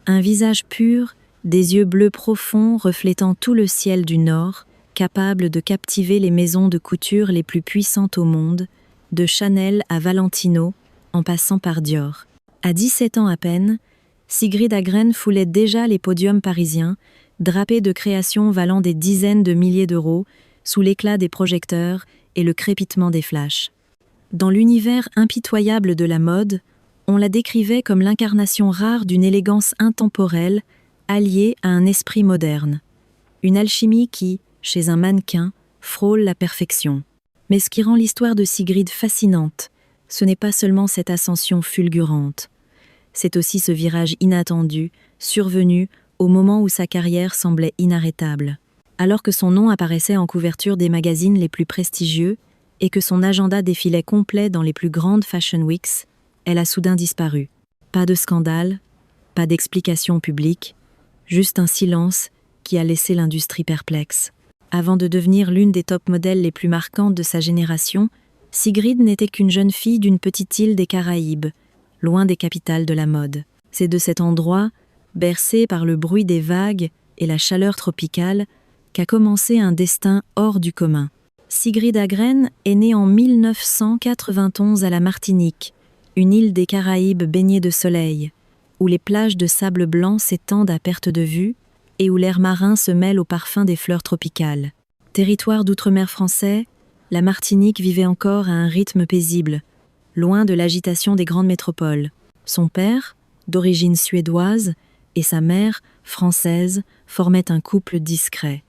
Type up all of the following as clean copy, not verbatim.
Un visage pur, des yeux bleus profonds reflétant tout le ciel du Nord, capable de captiver les maisons de couture les plus puissantes au monde, de Chanel à Valentino, en passant par Dior. À 17 ans à peine, Sigrid Agren foulait déjà les podiums parisiens, drapée de créations valant des dizaines de milliers d'euros, sous l'éclat des projecteurs et le crépitement des flashs. Dans l'univers impitoyable de la mode, on la décrivait comme l'incarnation rare d'une élégance intemporelle, alliée à un esprit moderne. Une alchimie qui, chez un mannequin, frôle la perfection. Mais ce qui rend l'histoire de Sigrid fascinante, ce n'est pas seulement cette ascension fulgurante. C'est aussi ce virage inattendu, survenu au moment où sa carrière semblait inarrêtable. Alors que son nom apparaissait en couverture des magazines les plus prestigieux et que son agenda défilait complet dans les plus grandes Fashion Weeks, elle a soudain disparu. Pas de scandale, pas d'explication publique, juste un silence qui a laissé l'industrie perplexe. Avant de devenir l'une des top modèles les plus marquantes de sa génération, Sigrid n'était qu'une jeune fille d'une petite île des Caraïbes, loin des capitales de la mode. C'est de cet endroit, bercé par le bruit des vagues et la chaleur tropicale, qu'a commencé un destin hors du commun. Sigrid Agren est née en 1991 à la Martinique, une île des Caraïbes baignée de soleil, où les plages de sable blanc s'étendent à perte de vue et où l'air marin se mêle au parfum des fleurs tropicales. Territoire d'outre-mer français, la Martinique vivait encore à un rythme paisible, loin de l'agitation des grandes métropoles. Son père, d'origine suédoise, et sa mère, française, formaient un couple discret.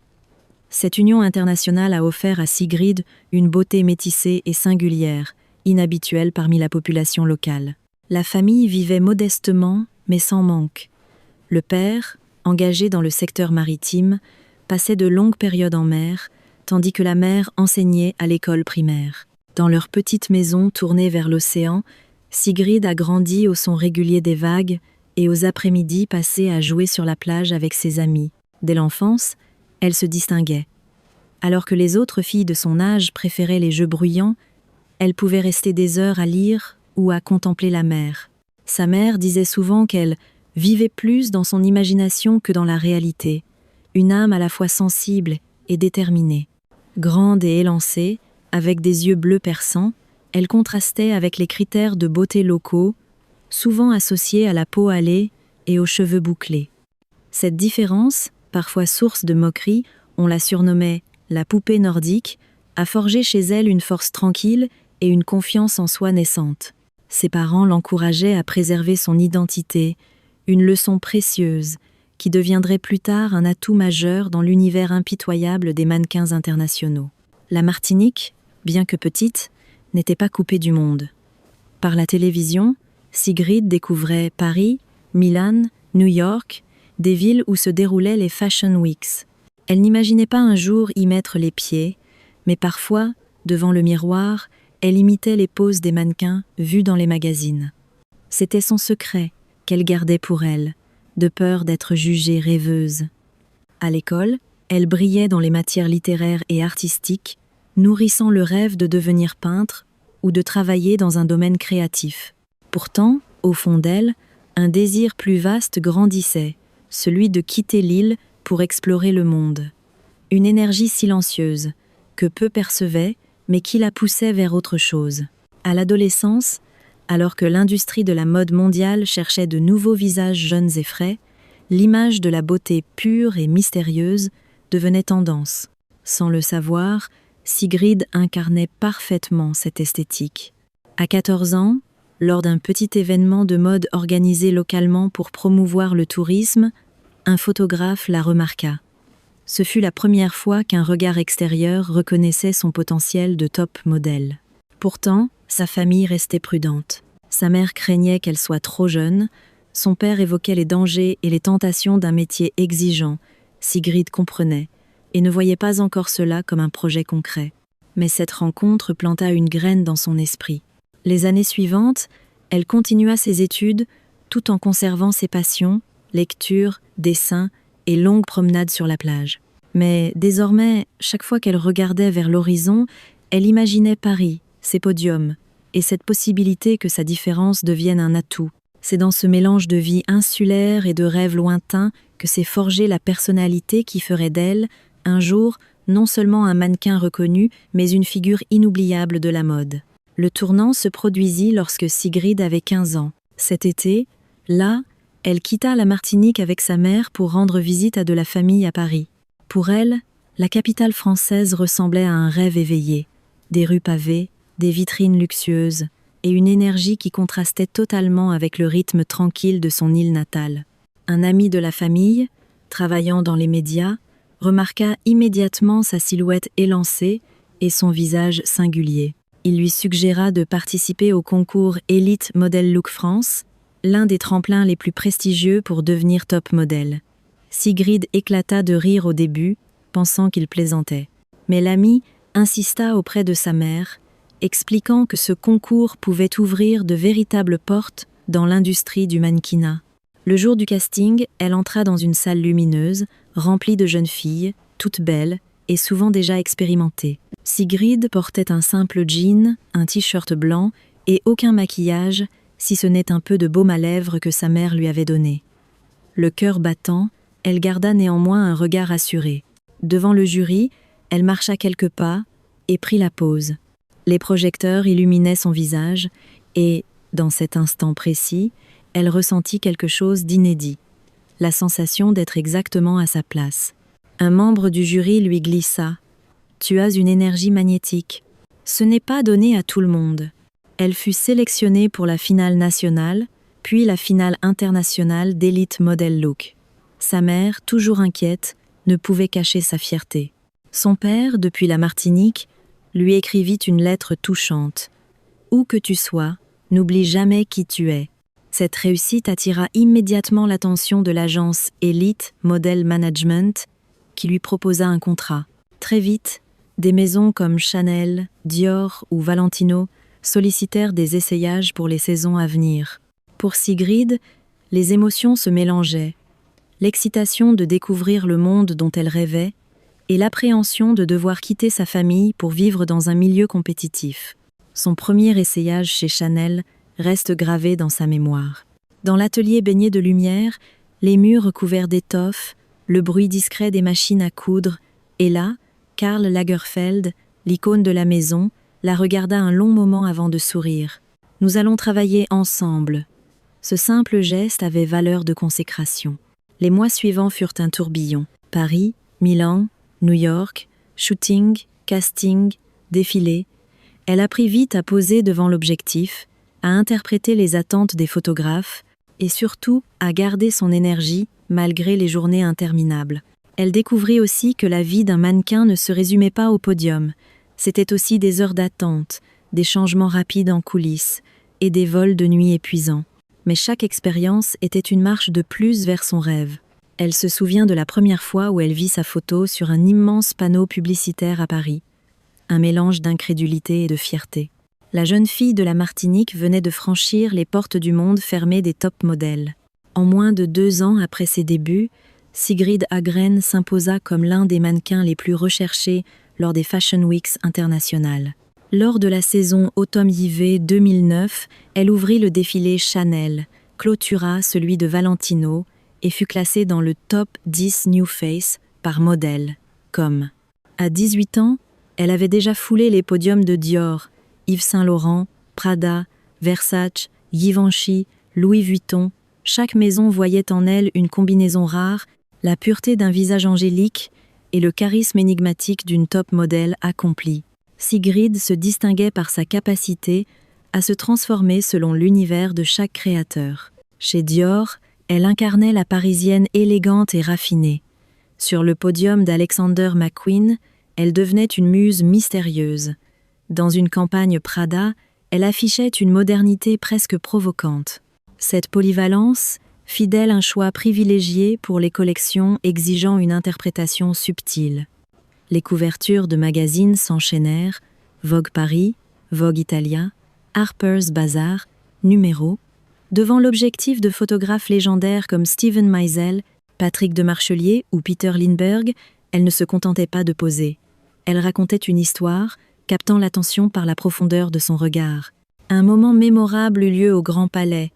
Cette union internationale a offert à Sigrid une beauté métissée et singulière, inhabituelle parmi la population locale. La famille vivait modestement, mais sans manque. Le père, engagé dans le secteur maritime, passait de longues périodes en mer, tandis que la mère enseignait à l'école primaire. Dans leur petite maison tournée vers l'océan, Sigrid a grandi au son régulier des vagues et aux après-midi passés à jouer sur la plage avec ses amis. Dès l'enfance, elle se distinguait. Alors que les autres filles de son âge préféraient les jeux bruyants, elle pouvait rester des heures à lire ou à contempler la mer. Sa mère disait souvent qu'elle vivait plus dans son imagination que dans la réalité, une âme à la fois sensible et déterminée. Grande et élancée, avec des yeux bleus perçants, elle contrastait avec les critères de beauté locaux, souvent associés à la peau hâlée et aux cheveux bouclés. Cette différence, parfois source de moquerie, on la surnommait « la poupée nordique », a forgé chez elle une force tranquille et une confiance en soi naissante. Ses parents l'encourageaient à préserver son identité, une leçon précieuse qui deviendrait plus tard un atout majeur dans l'univers impitoyable des mannequins internationaux. La Martinique, bien que petite, n'était pas coupée du monde. Par la télévision, Sigrid découvrait Paris, Milan, New York, des villes où se déroulaient les Fashion Weeks. Elle n'imaginait pas un jour y mettre les pieds, mais parfois, devant le miroir, elle imitait les poses des mannequins vus dans les magazines. C'était son secret qu'elle gardait pour elle, de peur d'être jugée rêveuse. À l'école, elle brillait dans les matières littéraires et artistiques, nourrissant le rêve de devenir peintre ou de travailler dans un domaine créatif. Pourtant, au fond d'elle, un désir plus vaste grandissait, celui de quitter l'île pour explorer le monde. Une énergie silencieuse, que peu percevaient, mais qui la poussait vers autre chose. À l'adolescence, alors que l'industrie de la mode mondiale cherchait de nouveaux visages jeunes et frais, l'image de la beauté pure et mystérieuse devenait tendance. Sans le savoir, Sigrid incarnait parfaitement cette esthétique. À 14 ans, lors d'un petit événement de mode organisé localement pour promouvoir le tourisme, un photographe la remarqua. Ce fut la première fois qu'un regard extérieur reconnaissait son potentiel de top modèle. Pourtant, sa famille restait prudente. Sa mère craignait qu'elle soit trop jeune, son père évoquait les dangers et les tentations d'un métier exigeant. Sigrid comprenait et ne voyait pas encore cela comme un projet concret. Mais cette rencontre planta une graine dans son esprit. Les années suivantes, elle continua ses études tout en conservant ses passions, lecture, dessin et longues promenades sur la plage. Mais désormais, chaque fois qu'elle regardait vers l'horizon, elle imaginait Paris, ses podiums, et cette possibilité que sa différence devienne un atout. C'est dans ce mélange de vie insulaire et de rêves lointains que s'est forgée la personnalité qui ferait d'elle, un jour, non seulement un mannequin reconnu, mais une figure inoubliable de la mode. Le tournant se produisit lorsque Sigrid avait 15 ans. Cet été, là, elle quitta la Martinique avec sa mère pour rendre visite à de la famille à Paris. Pour elle, la capitale française ressemblait à un rêve éveillé. Des rues pavées, des vitrines luxueuses, et une énergie qui contrastait totalement avec le rythme tranquille de son île natale. Un ami de la famille, travaillant dans les médias, remarqua immédiatement sa silhouette élancée et son visage singulier. Il lui suggéra de participer au concours Elite Model Look France, l'un des tremplins les plus prestigieux pour devenir top modèle. Sigrid éclata de rire au début, pensant qu'il plaisantait. Mais l'ami insista auprès de sa mère, expliquant que ce concours pouvait ouvrir de véritables portes dans l'industrie du mannequinat. Le jour du casting, elle entra dans une salle lumineuse, remplie de jeunes filles, toutes belles et souvent déjà expérimentées. Sigrid portait un simple jean, un t-shirt blanc et aucun maquillage, si ce n'est un peu de baume à lèvres que sa mère lui avait donné. Le cœur battant, elle garda néanmoins un regard assuré. Devant le jury, elle marcha quelques pas et prit la pose. Les projecteurs illuminaient son visage et, dans cet instant précis, elle ressentit quelque chose d'inédit, la sensation d'être exactement à sa place. Un membre du jury lui glissa « Tu as une énergie magnétique. Ce n'est pas donné à tout le monde. » Elle fut sélectionnée pour la finale nationale, puis la finale internationale d'Elite Model Look. Sa mère, toujours inquiète, ne pouvait cacher sa fierté. Son père, depuis la Martinique, lui écrivit une lettre touchante. « Où que tu sois, n'oublie jamais qui tu es. » Cette réussite attira immédiatement l'attention de l'agence Elite Model Management, qui lui proposa un contrat. Très vite, des maisons comme Chanel, Dior ou Valentino sollicitèrent des essayages pour les saisons à venir. Pour Sigrid, les émotions se mélangeaient. L'excitation de découvrir le monde dont elle rêvait et l'appréhension de devoir quitter sa famille pour vivre dans un milieu compétitif. Son premier essayage chez Chanel reste gravé dans sa mémoire. Dans l'atelier baigné de lumière, les murs recouverts d'étoffes, le bruit discret des machines à coudre, et là, Karl Lagerfeld, l'icône de la maison, la regarda un long moment avant de sourire. « Nous allons travailler ensemble. » Ce simple geste avait valeur de consécration. Les mois suivants furent un tourbillon. Paris, Milan, New York, shooting, casting, défilé. Elle apprit vite à poser devant l'objectif, à interpréter les attentes des photographes et surtout à garder son énergie malgré les journées interminables. Elle découvrit aussi que la vie d'un mannequin ne se résumait pas au podium. C'était aussi des heures d'attente, des changements rapides en coulisses et des vols de nuit épuisants. Mais chaque expérience était une marche de plus vers son rêve. Elle se souvient de la première fois où elle vit sa photo sur un immense panneau publicitaire à Paris. Un mélange d'incrédulité et de fierté. La jeune fille de la Martinique venait de franchir les portes du monde fermées des top modèles. En moins de 2 ans après ses débuts, Sigrid Agren s'imposa comme l'un des mannequins les plus recherchés lors des Fashion Weeks internationales. Lors de la saison automne-hiver 2009, elle ouvrit le défilé Chanel, clôtura celui de Valentino et fut classée dans le top 10 New Face par Model.com. À 18 ans, elle avait déjà foulé les podiums de Dior, Yves Saint Laurent, Prada, Versace, Givenchy, Louis Vuitton. Chaque maison voyait en elle une combinaison rare, la pureté d'un visage angélique et le charisme énigmatique d'une top modèle accomplie. Sigrid se distinguait par sa capacité à se transformer selon l'univers de chaque créateur. Chez Dior, elle incarnait la Parisienne élégante et raffinée. Sur le podium d'Alexander McQueen, elle devenait une muse mystérieuse. Dans une campagne Prada, elle affichait une modernité presque provocante. Cette polyvalence fit d'elle un choix privilégié pour les collections exigeant une interprétation subtile. Les couvertures de magazines s'enchaînèrent, Vogue Paris, Vogue Italia, Harper's Bazaar, Numéro. Devant l'objectif de photographes légendaires comme Steven Meisel, Patrick de Marchelier ou Peter Lindbergh, elle ne se contentait pas de poser. Elle racontait une histoire, captant l'attention par la profondeur de son regard. Un moment mémorable eut lieu au Grand Palais,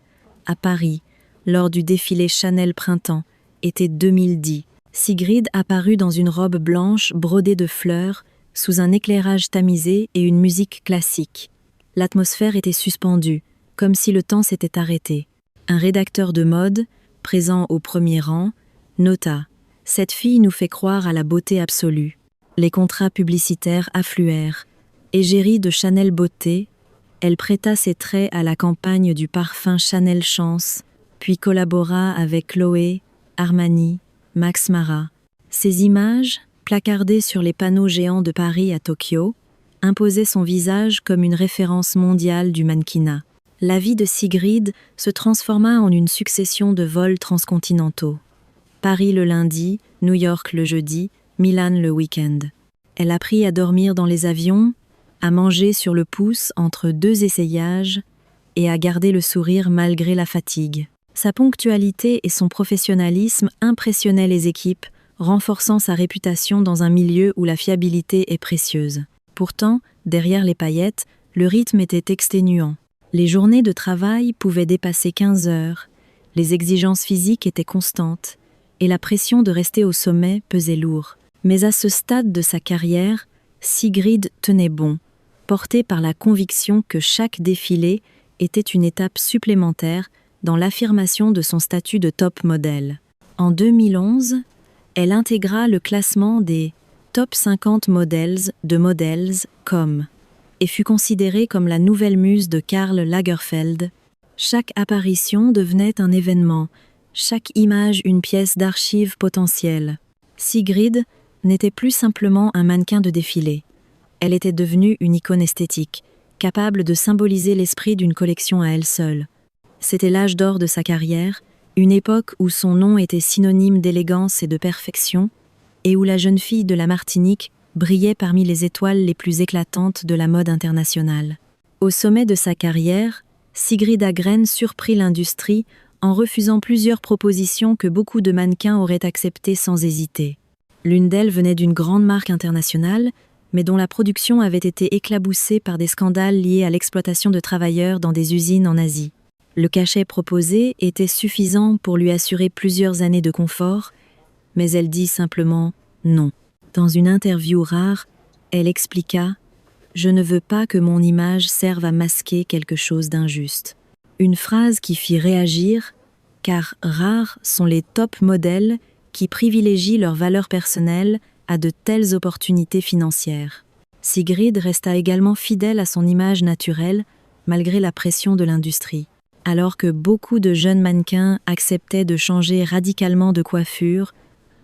à Paris, lors du défilé Chanel Printemps, été 2010. Sigrid apparut dans une robe blanche brodée de fleurs, sous un éclairage tamisé et une musique classique. L'atmosphère était suspendue, comme si le temps s'était arrêté. Un rédacteur de mode, présent au premier rang, nota « Cette fille nous fait croire à la beauté absolue ». Les contrats publicitaires affluèrent. Égérie de Chanel Beauté, elle prêta ses traits à la campagne du parfum Chanel Chance, puis collabora avec Chloé, Armani, Max Mara. Ces images, placardées sur les panneaux géants de Paris à Tokyo, imposaient son visage comme une référence mondiale du mannequinat. La vie de Sigrid se transforma en une succession de vols transcontinentaux. Paris le lundi, New York le jeudi, Milan le week-end. Elle apprit à dormir dans les avions, à manger sur le pouce entre 2 essayages et à garder le sourire malgré la fatigue. Sa ponctualité et son professionnalisme impressionnaient les équipes, renforçant sa réputation dans un milieu où la fiabilité est précieuse. Pourtant, derrière les paillettes, le rythme était exténuant. Les journées de travail pouvaient dépasser 15 heures, les exigences physiques étaient constantes, et la pression de rester au sommet pesait lourd. Mais à ce stade de sa carrière, Sigrid tenait bon, portée par la conviction que chaque défilé était une étape supplémentaire dans l'affirmation de son statut de top modèle. En 2011, elle intégra le classement des Top 50 Models de Models.com et fut considérée comme la nouvelle muse de Karl Lagerfeld. Chaque apparition devenait un événement, chaque image une pièce d'archive potentielle. Sigrid n'était plus simplement un mannequin de défilé. Elle était devenue une icône esthétique, capable de symboliser l'esprit d'une collection à elle seule. C'était l'âge d'or de sa carrière, une époque où son nom était synonyme d'élégance et de perfection, et où la jeune fille de la Martinique brillait parmi les étoiles les plus éclatantes de la mode internationale. Au sommet de sa carrière, Sigrid Agren surprit l'industrie en refusant plusieurs propositions que beaucoup de mannequins auraient acceptées sans hésiter. L'une d'elles venait d'une grande marque internationale, mais dont la production avait été éclaboussée par des scandales liés à l'exploitation de travailleurs dans des usines en Asie. Le cachet proposé était suffisant pour lui assurer plusieurs années de confort, mais elle dit simplement non. Dans une interview rare, elle expliqua « Je ne veux pas que mon image serve à masquer quelque chose d'injuste ». Une phrase qui fit réagir, car rares sont les top modèles qui privilégient leurs valeurs personnelles à de telles opportunités financières. Sigrid resta également fidèle à son image naturelle, malgré la pression de l'industrie. Alors que beaucoup de jeunes mannequins acceptaient de changer radicalement de coiffure,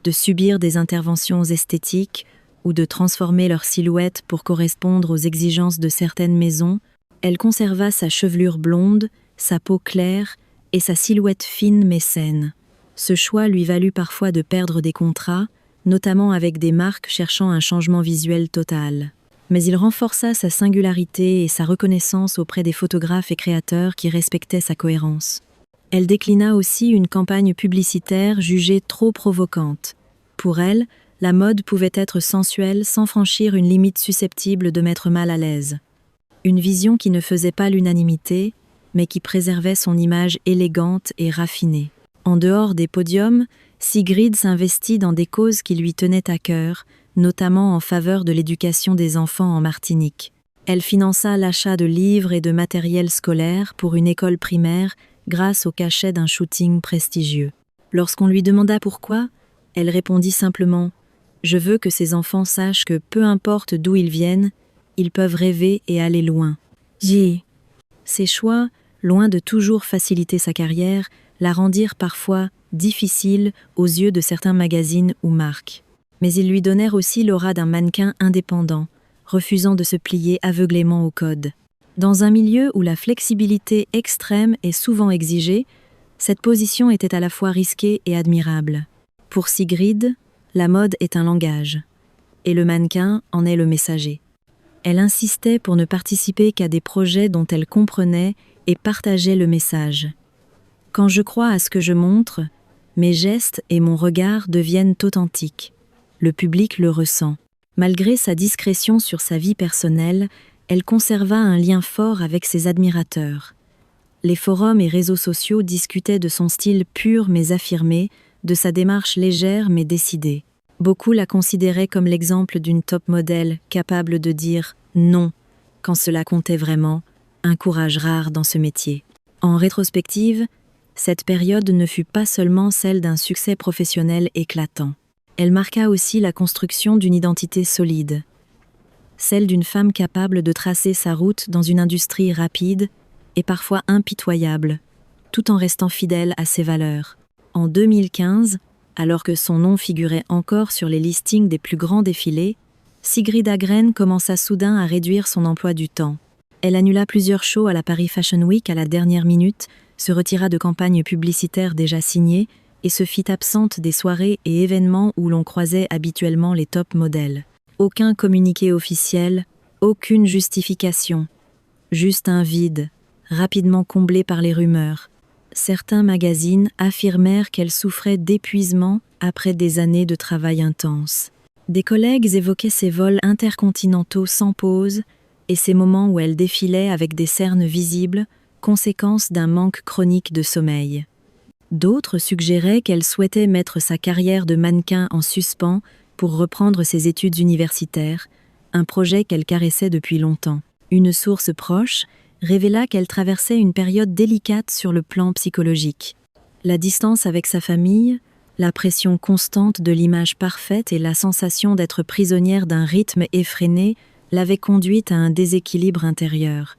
de subir des interventions esthétiques ou de transformer leur silhouette pour correspondre aux exigences de certaines maisons, elle conserva sa chevelure blonde, sa peau claire et sa silhouette fine mais saine. Ce choix lui valut parfois de perdre des contrats, notamment avec des marques cherchant un changement visuel total. Mais il renforça sa singularité et sa reconnaissance auprès des photographes et créateurs qui respectaient sa cohérence. Elle déclina aussi une campagne publicitaire jugée trop provocante. Pour elle, la mode pouvait être sensuelle sans franchir une limite susceptible de mettre mal à l'aise. Une vision qui ne faisait pas l'unanimité, mais qui préservait son image élégante et raffinée. En dehors des podiums, Sigrid s'investit dans des causes qui lui tenaient à cœur, notamment en faveur de l'éducation des enfants en Martinique. Elle finança l'achat de livres et de matériel scolaire pour une école primaire grâce au cachet d'un shooting prestigieux. Lorsqu'on lui demanda pourquoi, elle répondit simplement « Je veux que ces enfants sachent que peu importe d'où ils viennent, ils peuvent rêver et aller loin. » Ces choix, loin de toujours faciliter sa carrière, la rendirent parfois difficile aux yeux de certains magazines ou marques. Mais ils lui donnèrent aussi l'aura d'un mannequin indépendant, refusant de se plier aveuglément au code. Dans un milieu où la flexibilité extrême est souvent exigée, cette position était à la fois risquée et admirable. Pour Sigrid, la mode est un langage, et le mannequin en est le messager. Elle insistait pour ne participer qu'à des projets dont elle comprenait et partageait le message. Quand je crois à ce que je montre, mes gestes et mon regard deviennent authentiques. Le public le ressent. Malgré sa discrétion sur sa vie personnelle, elle conserva un lien fort avec ses admirateurs. Les forums et réseaux sociaux discutaient de son style pur mais affirmé, de sa démarche légère mais décidée. Beaucoup la considéraient comme l'exemple d'une top modèle capable de dire « non » quand cela comptait vraiment, un courage rare dans ce métier. En rétrospective, cette période ne fut pas seulement celle d'un succès professionnel éclatant. Elle marqua aussi la construction d'une identité solide, celle d'une femme capable de tracer sa route dans une industrie rapide et parfois impitoyable, tout en restant fidèle à ses valeurs. En 2015, alors que son nom figurait encore sur les listings des plus grands défilés, Sigrid Agren commença soudain à réduire son emploi du temps. Elle annula plusieurs shows à la Paris Fashion Week à la dernière minute, se retira de campagnes publicitaires déjà signées et se fit absente des soirées et événements où l'on croisait habituellement les top modèles. Aucun communiqué officiel, aucune justification. Juste un vide, rapidement comblé par les rumeurs. Certains magazines affirmèrent qu'elle souffrait d'épuisement après des années de travail intense. Des collègues évoquaient ses vols intercontinentaux sans pause et ces moments où elle défilait avec des cernes visibles, conséquence d'un manque chronique de sommeil. D'autres suggéraient qu'elle souhaitait mettre sa carrière de mannequin en suspens pour reprendre ses études universitaires, un projet qu'elle caressait depuis longtemps. Une source proche révéla qu'elle traversait une période délicate sur le plan psychologique. La distance avec sa famille, la pression constante de l'image parfaite et la sensation d'être prisonnière d'un rythme effréné l'avaient conduite à un déséquilibre intérieur.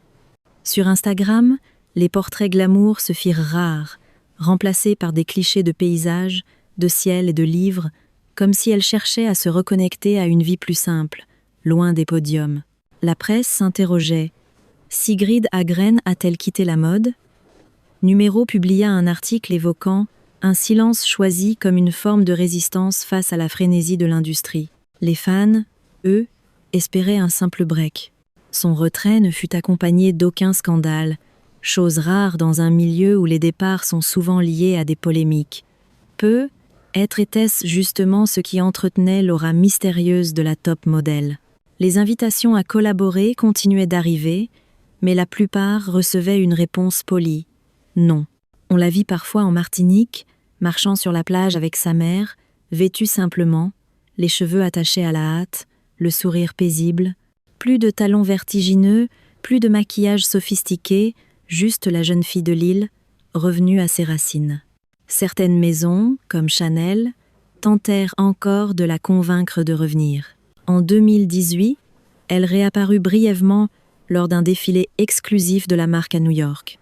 Sur Instagram, les portraits glamour se firent rares, remplacés par des clichés de paysages, de ciel et de livres, comme si elle cherchait à se reconnecter à une vie plus simple, loin des podiums. La presse s'interrogeait. Sigrid Agren a-t-elle quitté la mode ? Numéro publia un article évoquant un silence choisi comme une forme de résistance face à la frénésie de l'industrie. Les fans, eux, espéraient un simple break. Son retrait ne fut accompagné d'aucun scandale, chose rare dans un milieu où les départs sont souvent liés à des polémiques. Était-ce justement ce qui entretenait l'aura mystérieuse de la top modèle. Les invitations à collaborer continuaient d'arriver, mais la plupart recevaient une réponse polie. Non. On la vit parfois en Martinique, marchant sur la plage avec sa mère, vêtue simplement, les cheveux attachés à la hâte, le sourire paisible, plus de talons vertigineux, plus de maquillage sophistiqué, juste la jeune fille de l'île, revenue à ses racines. Certaines maisons, comme Chanel, tentèrent encore de la convaincre de revenir. En 2018, elle réapparut brièvement lors d'un défilé exclusif de la marque à New York.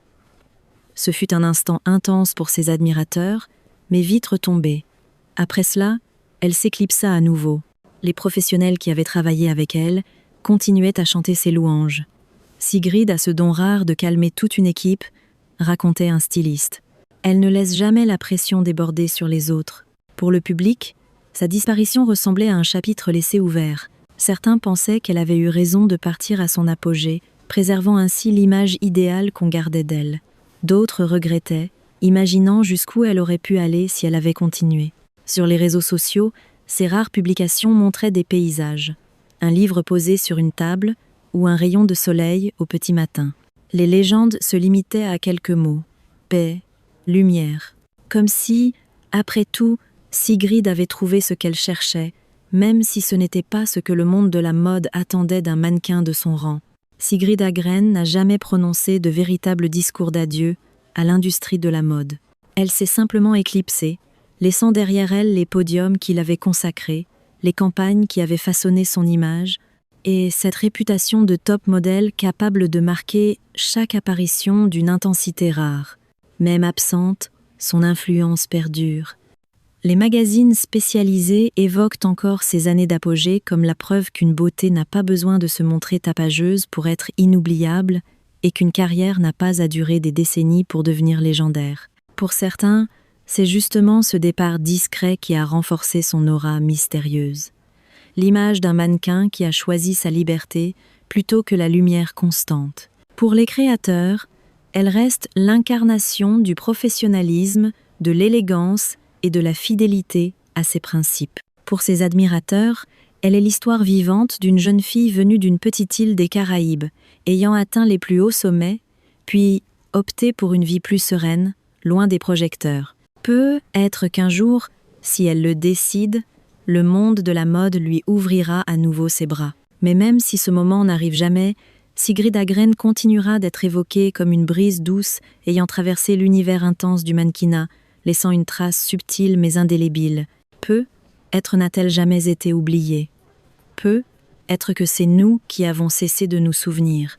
Ce fut un instant intense pour ses admirateurs, mais vite retombé. Après cela, elle s'éclipsa à nouveau. Les professionnels qui avaient travaillé avec elle continuaient à chanter ses louanges. Sigrid a ce don rare de calmer toute une équipe, racontait un styliste. Elle ne laisse jamais la pression déborder sur les autres. Pour le public, sa disparition ressemblait à un chapitre laissé ouvert. Certains pensaient qu'elle avait eu raison de partir à son apogée, préservant ainsi l'image idéale qu'on gardait d'elle. D'autres regrettaient, imaginant jusqu'où elle aurait pu aller si elle avait continué. Sur les réseaux sociaux, ses rares publications montraient des paysages. Un livre posé sur une table ou un rayon de soleil au petit matin. Les légendes se limitaient à quelques mots. Paix, lumière. Comme si, après tout, Sigrid avait trouvé ce qu'elle cherchait, même si ce n'était pas ce que le monde de la mode attendait d'un mannequin de son rang. Sigrid Agren n'a jamais prononcé de véritable discours d'adieu à l'industrie de la mode. Elle s'est simplement éclipsée, laissant derrière elle les podiums qui l'avaient consacrée, les campagnes qui avaient façonné son image, et cette réputation de top modèle capable de marquer chaque apparition d'une intensité rare. Même absente, son influence perdure. Les magazines spécialisés évoquent encore ces années d'apogée comme la preuve qu'une beauté n'a pas besoin de se montrer tapageuse pour être inoubliable et qu'une carrière n'a pas à durer des décennies pour devenir légendaire. Pour certains, c'est justement ce départ discret qui a renforcé son aura mystérieuse. L'image d'un mannequin qui a choisi sa liberté plutôt que la lumière constante. Pour les créateurs, elle reste l'incarnation du professionnalisme, de l'élégance et de la fidélité à ses principes. Pour ses admirateurs, elle est l'histoire vivante d'une jeune fille venue d'une petite île des Caraïbes, ayant atteint les plus hauts sommets, puis opter pour une vie plus sereine, loin des projecteurs. Peut être qu'un jour, si elle le décide, le monde de la mode lui ouvrira à nouveau ses bras. Mais même si ce moment n'arrive jamais, Sigrid Agren continuera d'être évoquée comme une brise douce ayant traversé l'univers intense du mannequinat, laissant une trace subtile mais indélébile. Peut-être n'a-t-elle jamais été oubliée. Peut-être que c'est nous qui avons cessé de nous souvenir.